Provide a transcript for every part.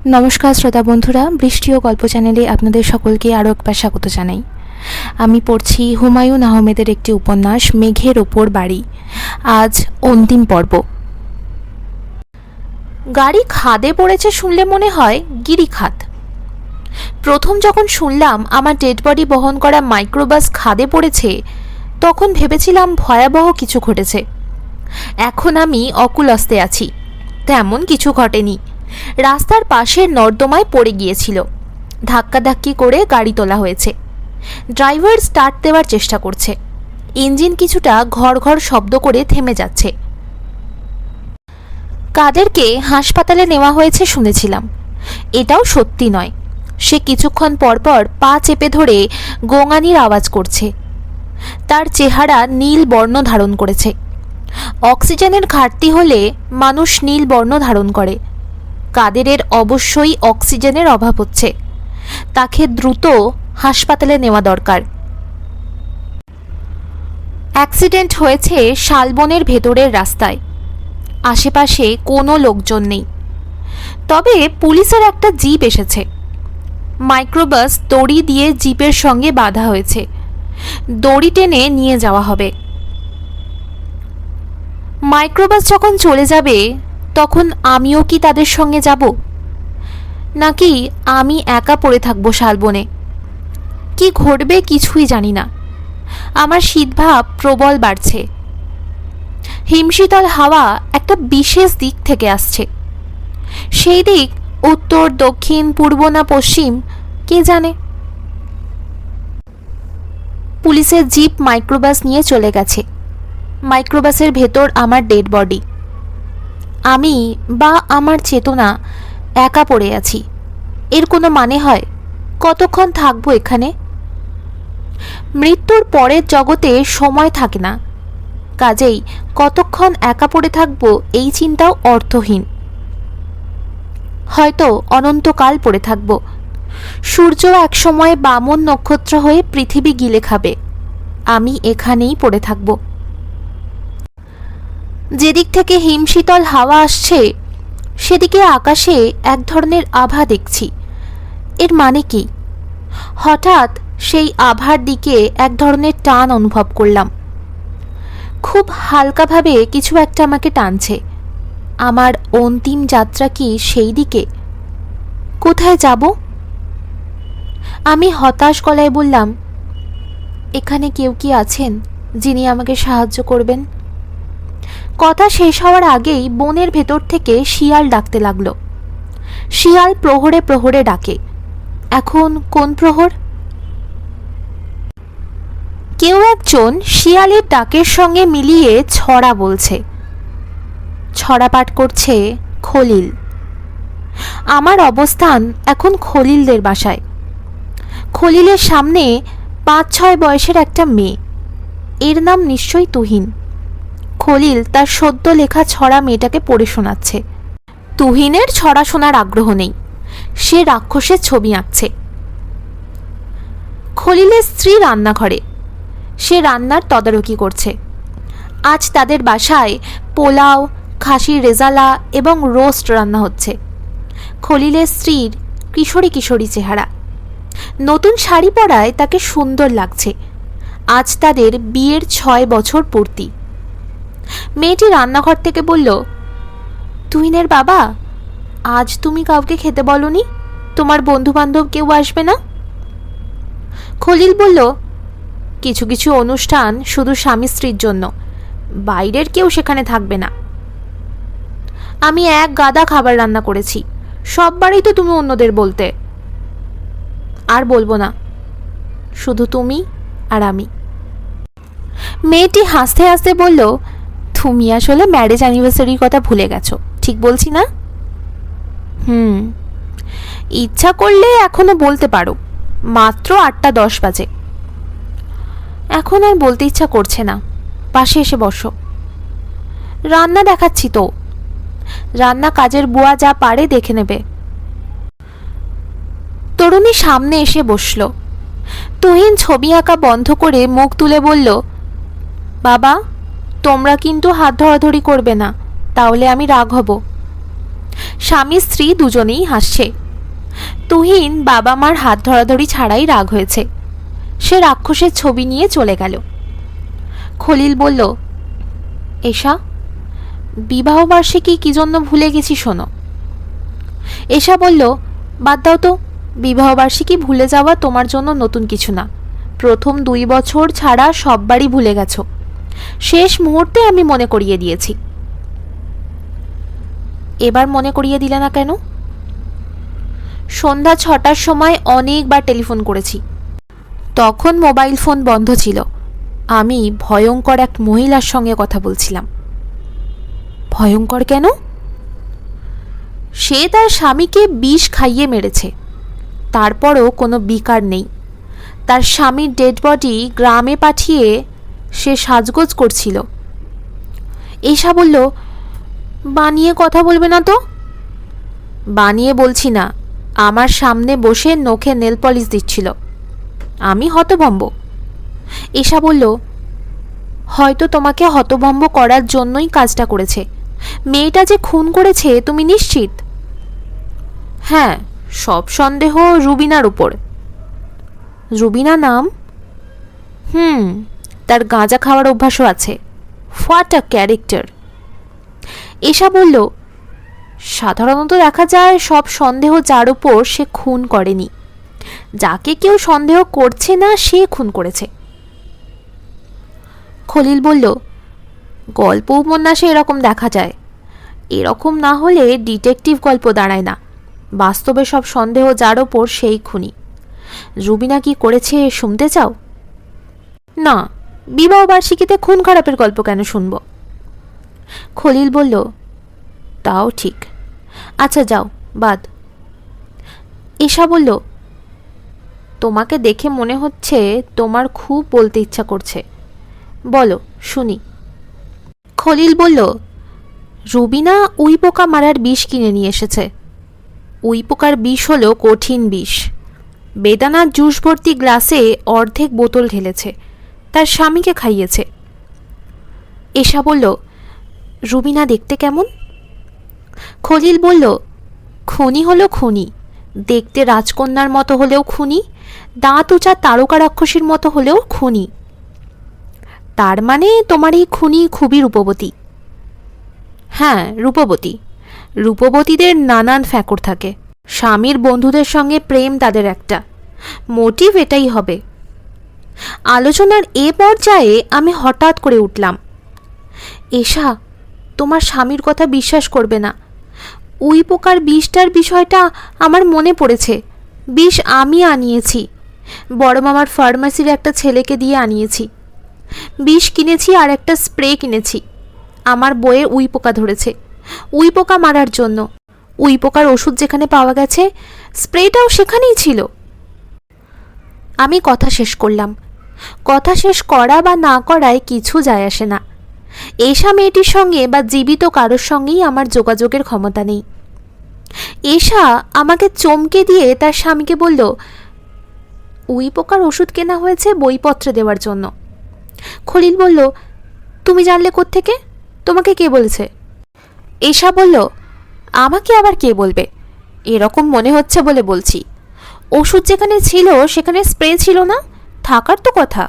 নমস্কার শ্রোতা বন্ধুরা, বৃষ্টি ও গল্প চ্যানেলে আপনাদের সকলকে আরও একবার স্বাগত জানাই। আমি পড়ছি হুমায়ুন আহমেদের একটি উপন্যাস মেঘের ওপর বাড়ি। আজ অন্তিম পর্ব। গাড়ি খাদে পড়েছে শুনলে মনে হয় গিরিখাত। প্রথম যখন শুনলাম আমার ডেড বডি বহন করা মাইক্রোবাস খাদে পড়েছে, তখন ভেবেছিলাম ভয়াবহ কিছু ঘটেছে। এখন আমি অকুলস্তে আছি, তেমন কিছু ঘটেনি। রাস্তার পাশের নর্দমায় পড়ে গিয়েছিল, ধাক্কাধাক্কি করে গাড়ি তোলা হয়েছে। ড্রাইভার স্টার্ট দেওয়ার চেষ্টা করছে, ইঞ্জিন কিছুটা ঘড় ঘড় শব্দ করে থেমে যাচ্ছে। কাদেরকে হাসপাতালে নেওয়া হয়েছে শুনেছিলাম, এটাও সত্যি নয়। সে কিছুক্ষণ পরপর পা চেপে ধরে গোঙানির আওয়াজ করছে। তার চেহারা নীল বর্ণ ধারণ করেছে। অক্সিজেনের ঘাটতি হলে মানুষ নীল বর্ণ ধারণ করে। কাদেরের অবশ্যই অক্সিজেনের অভাব হচ্ছে, তাকে দ্রুত হাসপাতালে নেওয়া দরকার। অ্যাক্সিডেন্ট হয়েছে শালবনের ভেতরের রাস্তায়। আশেপাশে কোনো লোকজন নেই, তবে পুলিশের একটা জিপ এসেছে। মাইক্রোবাস দড়ি দিয়ে জিপের সঙ্গে বাঁধা হয়েছে, দড়ি টেনে নিয়ে যাওয়া হবে। মাইক্রোবাস যখন চলে যাবে তখন আমিও কি তাদের সঙ্গে যাব, নাকি আমি একা পড়ে থাকবো শালবনে? কি ঘটবে কিছুই জানি না। আমার শীতভাব প্রবল বাড়ছে। হিমশীতল হাওয়া একটা বিশেষ দিক থেকে আসছে। সেই দিক উত্তর, দক্ষিণ, পূর্ব না পশ্চিম কে জানে। পুলিশের জিপ মাইক্রোবাস নিয়ে চলে গেছে। মাইক্রোবাসের ভেতর আমার ডেড বডি। আমি বা আমার চেতনা একা পড়ে আছি। এর কোনো মানে হয়? কতক্ষণ থাকবো এখানে? মৃত্যুর পরের জগতে সময় থাকে না, কাজেই কতক্ষণ একা পড়ে থাকবো এই চিন্তাও অর্থহীন। হয়তো অনন্তকাল পড়ে থাকবো। সূর্য একসময় বামন নক্ষত্র হয়ে পৃথিবী গিলে খাবে, আমি এখানেই পড়ে থাকবো। যেদিক থেকে হিমশীতল হাওয়া আসছে সেদিকে আকাশে এক ধরনের আভা দেখছি। এর মানে কি? হঠাৎ সেই আভার দিকে এক ধরনের টান অনুভব করলাম। খুব হালকাভাবে কিছু একটা আমাকে টানছে। আমার অন্তিম যাত্রা কি সেই দিকে? কোথায় যাব? আমি হতাশ গলায় বললাম, এখানে কেউ কি আছেন যিনি আমাকে সাহায্য করবেন? কথা শেষ হওয়ার আগেই বনের ভেতর থেকে শিয়াল ডাকতে লাগলো। শিয়াল প্রহরে প্রহরে ডাকে। এখন কোন প্রহর? কেউ একজন শিয়ালের ডাকের সঙ্গে মিলিয়ে ছড়া বলছে। ছড়া পাঠ করছে খলিল। আমার অবস্থান এখন খলিলদের বাসায়। খলিলের সামনে 5-6 বয়সের একটা মেয়ে, এর নাম নিশ্চয়ই তুহিন। খলিল তার সদ্য লেখা ছড়া মেয়েটাকে পড়ে শোনাচ্ছে। তুহিনের ছড়া শোনার আগ্রহ নেই, সে রাক্ষসের ছবি আঁকছে। খলিলের স্ত্রী রান্নাঘরে, সে রান্নার তদারকি করছে। আজ তাদের বাসায় পোলাও, খাসির রেজালা এবং রোস্ট রান্না হচ্ছে। খলিলের স্ত্রীর কিশোরী কিশোরী চেহারা, নতুন শাড়ি পরায় তাকে সুন্দর লাগছে। আজ তাদের বিয়ের 6 বছর পূর্তি। মেয়েটি রান্নাঘর থেকে বলল, তুহিনের বাবা, আজ তুমি কাউকে খেতে বলনি? তোমার বন্ধু বান্ধব কেউ আসবে না? খলিল বলল, কিছু কিছু অনুষ্ঠান শুধু স্বামী স্ত্রীর জন্য, বাইরের কেউ সেখানে থাকবে না। আমি এক গাদা খাবার রান্না করেছি, সববারই তো তুমি অন্যদের বলতে। আর বলবো না, শুধু তুমি আর আমি। মেয়েটি হাসতে হাসতে বলল, তুমি আসলে ম্যারেজ অ্যানিভার্সারির কথা ভুলে গেছো, ঠিক বলছি না? ইচ্ছা করলে এখনো বলতে পারো, মাত্র 8:10 বাজে। এখন আর বলতে ইচ্ছা করছে না, পাশে এসে বসো। রান্না দেখাচ্ছি তো, রান্না কাজের বুয়া যা পারে দেখে নেবে। তরুণী সামনে এসে বসল। তুহিন ছবি আঁকা বন্ধ করে মুখ তুলে বলল, বাবা, তোমরা কিন্তু হাত ধরাধরি করবে না, তাহলে আমি রাগ হব। স্বামী স্ত্রী দুজনেই হাসছে। তুহিন বাবা মার হাত ধরাধরি ছাড়াই রাগ হয়েছে। সে রাক্ষসের ছবি নিয়ে চলে গেল। খলিল বলল, এশা, বিবাহবার্ষিকী কি জন্য ভুলে গেছি শোনো। এশা বলল, বাদ দাও তো, বিবাহবার্ষিকী ভুলে যাওয়া তোমার জন্য নতুন কিছু না। প্রথম 2 বছর ছাড়া সববারই ভুলে গেছো। শেষ মুহূর্তে আমি মনে করিয়ে দিয়েছি। এবার মনে করিয়ে দিলে না কেন? সন্ধ্যা 6টার সময় অনেকবার টেলিফোন করেছি। তখন মোবাইল ফোন বন্ধ ছিল। আমি ভয়ঙ্কর এক মহিলার সঙ্গে কথা বলছিলাম। ভয়ঙ্কর কেন? সে তার স্বামীকে বিষ খাইয়ে মেরেছে। তারপরও কোনো বিকার নেই। তার স্বামীর ডেড বডি গ্রামে পাঠিয়ে সে সাজগোজ করছিল। এশা বলল, বানিয়ে কথা বলবে না তো? বানিয়ে বলছি না, আমার সামনে বসে নখে নেল পলিশ দিচ্ছিল। আমি হতভম্ব। এশা বলল, হয়তো তোমাকে হতভম্ব করার জন্যই কাজটা করেছে। মেয়েটা যে খুন করেছে তুমি নিশ্চিত? হ্যাঁ, সব সন্দেহ রুবিনার উপর। রুবিনা নাম? তার গাঁজা খাওয়ার অভ্যাসও আছে। What a character. এশা বলল, সাধারণত দেখা যায় সব সন্দেহ যার উপর সে খুন করেনি। যাকে কেউ সন্দেহ করছে না সে খুন করেছে। খলিল বলল, গল্প উপন্যাসে এরকম দেখা যায়। এরকম না হলে ডিটেকটিভ গল্প দাঁড়ায় না। বাস্তবে সব সন্দেহ যার ওপর সেই খুনি। রুবিনা কি করেছে শুনতে চাও? না, বিবাহবার্ষিকীতে খুন খারাপের গল্প কেন শুনব? খলিল বলল, তাও ঠিক। আচ্ছা যাও, বাদ। এশা বলল, তোমাকে দেখে মনে হচ্ছে তোমার খুব বলতে ইচ্ছা করছে। বলো, শুনি। খলিল বলল, রুবিনা উই পোকা মারার বিষ কিনে নিয়ে এসেছে। উই পোকার বিষ হলো কঠিন বিষ। বেদানার জুস ভর্তি গ্লাসে অর্ধেক বোতল ঢেলেছে, তার স্বামীকে খাইয়েছে। এশা বলল, রুবিনা দেখতে কেমন? খলিল বলল, খুনি হলো খুনি। দেখতে রাজকন্যার মতো হলেও খুনি, দাঁত উঁচা তারকা রাক্ষসীর মতো হলেও খুনি। তার মানে তোমার এই খুনি খুবই রূপবতী? হ্যাঁ, রূপবতী। রূপবতীদের নানান ফ্যাকর থাকে। স্বামীর বন্ধুদের সঙ্গে প্রেম তাদের একটা মোটিভ, এটাই হবে। আলোচনার এ পর্যায়ে আমি হঠাৎ করে উঠলাম, এশা, তোমার স্বামীর কথা বিশ্বাস করবে না। উই পোকার বিষটার বিষয়টা আমার মনে পড়েছে। বিষ আমি আনিয়েছি। বড় মামার ফার্মেসির একটা ছেলেকে দিয়ে আনিয়েছি। বিষ কিনেছি আর একটা স্প্রে কিনেছি। আমার বইয়ে উই পোকা ধরেছে, উই পোকা মারার জন্য। উই পোকার ওষুধ যেখানে পাওয়া গেছে, স্প্রেটাও সেখানেই ছিল। আমি কথা শেষ করলাম। কথা শেষ করা বা না করায় কিছু যায় আসে না। এশা মেয়েটির সঙ্গে বা জীবিত কারোর সঙ্গেই আমার যোগাযোগের ক্ষমতা নেই। এশা আমাকে চমকে দিয়ে তার স্বামীকে বলল, উই পোকার ওষুধ কেনা হয়েছে বইপত্রে দেওয়ার জন্য। খলিল বলল, তুমি জানলে কোত্থেকে? তোমাকে কে বলেছে? এশা বলল, আমাকে আবার কে বলবে? এরকম মনে হচ্ছে বলে বলছি। ওষুধ যেখানে ছিল সেখানে স্প্রে ছিল না, থাকার তো কথা।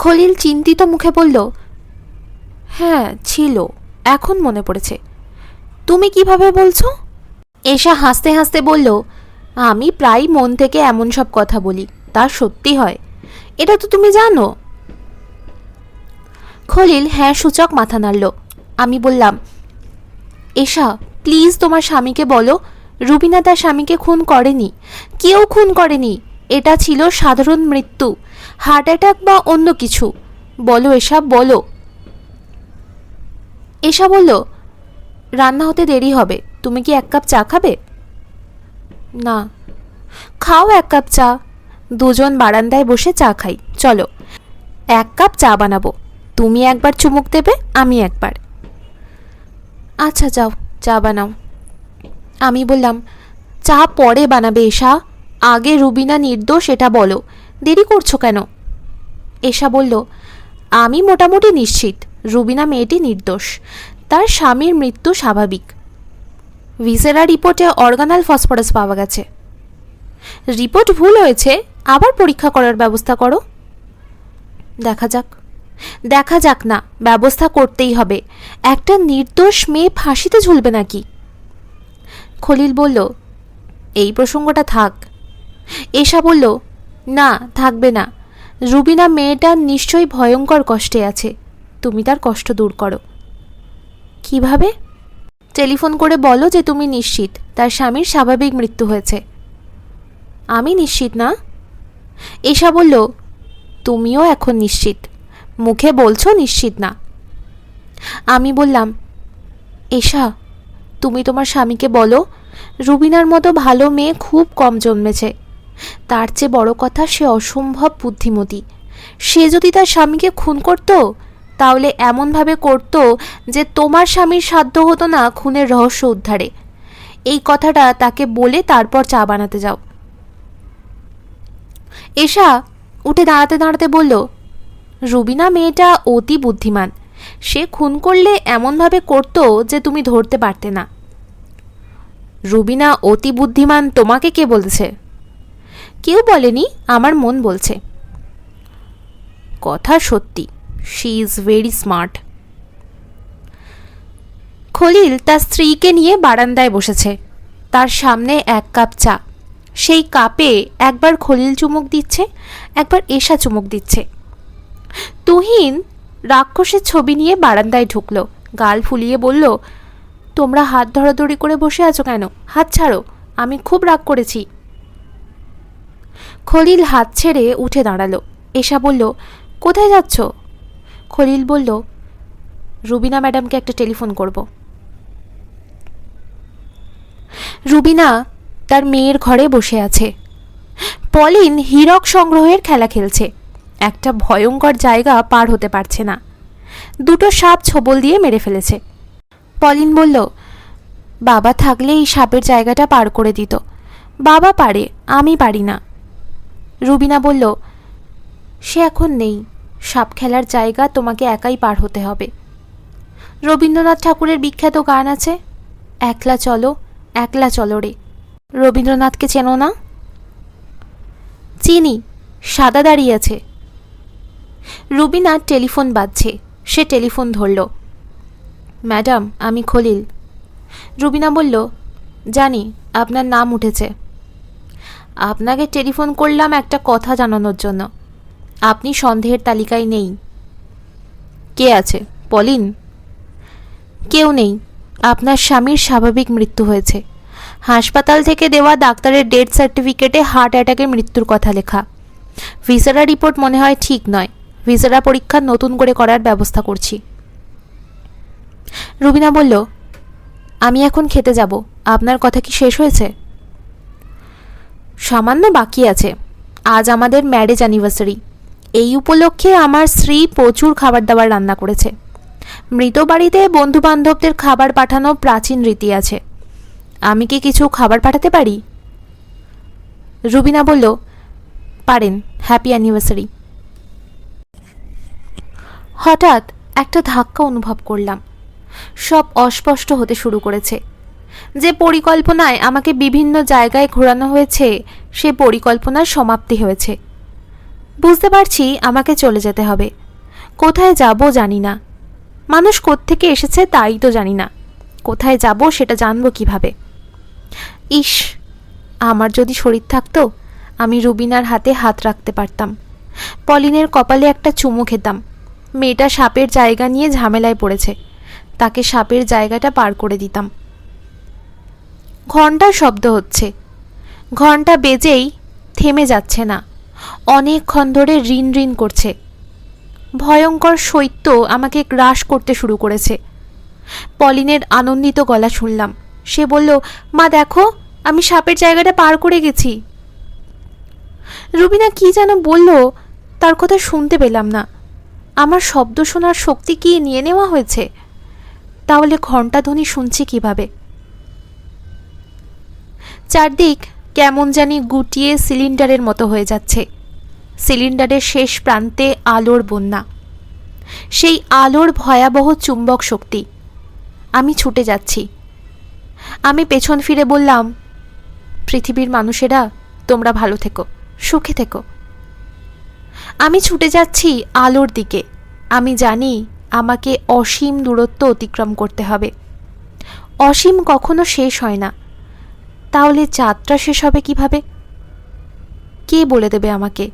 খলিল চিন্তিত মুখে বলল, হ্যাঁ ছিল, এখন মনে পড়েছে। তুমি কিভাবে বলছো? এশা হাসতে হাসতে বলল, আমি প্রায় মন থেকে এমন সব কথা বলি, তা সত্যি হয়। এটা তো তুমি জানো। খলিল হ্যাঁ সূচক মাথা নাড়ল। আমি বললাম, এশা, প্লিজ তোমার স্বামীকে বলো রুবিনা তার স্বামীকে খুন করেনি। কেউ খুন করেনি। এটা ছিল সাধারণ মৃত্যু, হার্ট অ্যাটাক বা অন্য কিছু। বলো এসা, বলো। এশা বলল, রান্না হতে দেরি হবে, তুমি কি 1 কাপ চা খাবে? না। খাও 1 কাপ চা। দুজন বারান্দায় বসে চা খাই, চলো। 1 কাপ চা বানাবো, তুমি একবার চুমুক দেবে, আমি একবার। আচ্ছা যাও, চা বানাও। আমি বললাম, চা পরে বানাবে এশা, আগে রুবিনা নির্দোষ এটা বলো, দেরি করছো কেন? এশা বলল, আমি মোটামুটি নিশ্চিত রুবিনা মেয়েটি নির্দোষ। তার স্বামীর মৃত্যু স্বাভাবিক, ভিসেরা রিপোর্টে অর্গানাল ফসফরাস পাওয়া গেছে। রিপোর্ট ভুল হয়েছে, আবার পরীক্ষা করার ব্যবস্থা করো। দেখা যাক না, ব্যবস্থা করতেই হবে। একটা নির্দোষ মেয়ে ফাঁসিতে ঝুলবে নাকি? খলিল বলল, এই প্রসঙ্গটা থাক। এশা বলল, না, থাকবে না। রুবিনা মেয়েটা নিশ্চয়ই ভয়ঙ্কর কষ্টে আছে, তুমি তার কষ্ট দূর করো। কিভাবে? টেলিফোন করে বলো যে তুমি নিশ্চিত তার স্বামীর স্বাভাবিক মৃত্যু হয়েছে। আমি নিশ্চিত না। এশা বলল, তুমিও এখন নিশ্চিত, মুখে বলছো নিশ্চিত না। আমি বললাম, এশা, তুমি তোমার স্বামীকে বলো রুবিনার মতো ভালো মেয়ে খুব কম জন্মেছে। তার চেয়ে বড় কথা, সে অসম্ভব বুদ্ধিমতী। সে যদি তার স্বামীকে খুন করত, তাহলে এমনভাবে করত যে তোমার স্বামীর সাধ্য হতো না খুনের রহস্য উদ্ধারে। এই কথাটা তাকে বলে তারপর চা বানাতে যাও। এশা উঠে দাঁড়াতে দাঁড়াতে বলল, রুবিনা মেয়েটা অতি বুদ্ধিমান। সে খুন করলে এমনভাবে করত যে তুমি ধরতে পারতে না। রুবিনা অতি বুদ্ধিমান তোমাকে কে বলেছে? কেউ বলেনি, আমার মন বলছে। কথা সত্যি, she is very smart. Khalil তার স্ত্রীকে নিয়ে বারান্দায় বসেছে। তার সামনে এক কাপ চা। সেই কাপে একবার খলিল চুমুক দিচ্ছে, একবার এশা চুমুক দিচ্ছে। তুহিন রাক্ষসের ছবি নিয়ে বারান্দায় ঢুকলো, গাল ফুলিয়ে বলল, তোমরা হাত ধরাধরি করে বসে আছো কেন? হাত ছাড়ো, আমি খুব রাগ করেছি। খলিল হাত ছেড়ে উঠে দাঁড়ালো। এশা বলল, কোথায় যাচ্ছ? খলিল বলল, রুবিনা ম্যাডামকে একটা টেলিফোন করব। রুবিনা তার মেয়ের ঘরে বসে আছে। পলিন হীরক সংগ্রহের খেলা খেলছে। একটা ভয়ঙ্কর জায়গা পার হতে পারছে না। দুটো সাপ ছোবল দিয়ে মেরে ফেলেছে। পলিন বলল, বাবা থাকলে এই সাপের জায়গাটা পার করে দিত। বাবা পারে, আমি পারি না। রুবিনা বলল, সে এখন নেই। সাপ খেলার জায়গা তোমাকে একাই পার হতে হবে। রবীন্দ্রনাথ ঠাকুরের বিখ্যাত গান আছে, একলা চলো, একলা চলো রে। রবীন্দ্রনাথকে চেনো না? চিনি, সাদা দাঁড়িয়ে আছে। রুবিনা টেলিফোন বাজছে। সে টেলিফোন ধরল। ম্যাডাম, আমি খলিল। রুবিনা বলল, জানি, আপনার নাম উঠেছে। আপনাকে টেলিফোন করলাম একটা কথা জানানোর জন্য। আপনি সন্দেহের তালিকায় নেই। কে আছে? পলিন? কেউ নেই। আপনার স্বামীর স্বাভাবিক মৃত্যু হয়েছে। হাসপাতাল থেকে দেওয়া ডাক্তারের ডেথ সার্টিফিকেটে হার্ট অ্যাটাকে মৃত্যুর কথা লেখা। ভিসেরা রিপোর্ট মনে হয় ঠিক নয়। ভিসেরা পরীক্ষা নতুন করে করার ব্যবস্থা করছি। রুবিনা বলল, আমি এখন খেতে যাব। আপনার কথা কি শেষ হয়েছে? সামান্য বাকি আছে। আজ আমাদের ম্যারেজ অ্যানিভার্সারি। এই উপলক্ষে আমার স্ত্রী প্রচুর খাবার দাবার রান্না করেছে। মৃত বাড়িতে বন্ধুবান্ধবদের খাবার পাঠানো প্রাচীন রীতি আছে। আমি কি কিছু খাবার পাঠাতে পারি? রুবিনা বলল, পারেন। Happy anniversary. হঠাৎ একটা ধাক্কা অনুভব করলাম। সব অস্পষ্ট হতে শুরু করেছে। যে পরিকল্পনায় আমাকে বিভিন্ন জায়গায় ঘোরানো হয়েছে, সে পরিকল্পনার সমাপ্তি হয়েছে। বুঝতে পারছি আমাকে চলে যেতে হবে। কোথায় যাব জানি না। মানুষ কোত্থেকে এসেছে তাই তো জানি না। কোথায় যাব সেটা জানবো কিভাবে? ইস, আমার যদি শরীর থাকতো, আমি রুবিনার হাতে হাত রাখতে পারতাম। পলিনের কপালে একটা চুমু খেতাম। মেয়েটা সাপের জায়গা নিয়ে ঝামেলায় পড়েছে, তাকে সাপের জায়গাটা পার করে দিতাম। ঘন্টার শব্দ হচ্ছে। ঘন্টা বেজেই থেমে যাচ্ছে না, অনেকক্ষণ ধরে রিন রিন করছে। ভয়ঙ্কর শৈত্য আমাকে গ্রাস করতে শুরু করেছে। পলিনের আনন্দিত গলা শুনলাম। সে বলল, মা দেখো, আমি সাপের জায়গাটা পার করে গেছি। রুবিনা কি যেন বলল, তার কথা শুনতে পেলাম না। আমার শব্দ শোনার শক্তি কি নিয়ে নেওয়া হয়েছে? তাহলে ঘণ্টা ধ্বনি শুনছি কিভাবে? চারদিক কেমন জানি গুটিয়ে সিলিন্ডারের মতো হয়ে যাচ্ছে। সিলিন্ডারের শেষ প্রান্তে আলোর বন্যা। সেই আলোর ভয়াবহ চুম্বক শক্তি। আমি ছুটে যাচ্ছি। আমি পেছন ফিরে বললাম, পৃথিবীর মানুষেরা তোমরা ভালো থেকো, সুখে থেকো। আমি ছুটে যাচ্ছি আলোর দিকে। আমি জানি আমাকে অসীম দূরত্ব অতিক্রম করতে হবে। অসীম কখনো শেষ হয় না। তাহলে যাত্রা শেষ হবে কিভাবে? কে বলে দেবে আমাকে?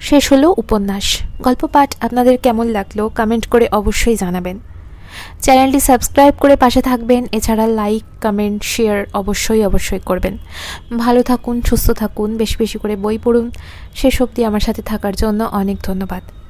শেষ হলো উপন্যাস। গল্প পাঠ আপনাদের কেমন লাগলো কমেন্ট করে অবশ্যই জানাবেন। চ্যানেলটি সাবস্ক্রাইব করে পাশে থাকবেন। এছাড়া লাইক, কমেন্ট, শেয়ার অবশ্যই করবেন। ভালো থাকুন, সুস্থ থাকুন, বেশি বেশি করে বই পড়ুন। শেষ অবধি আমার সাথে থাকার জন্য অনেক ধন্যবাদ।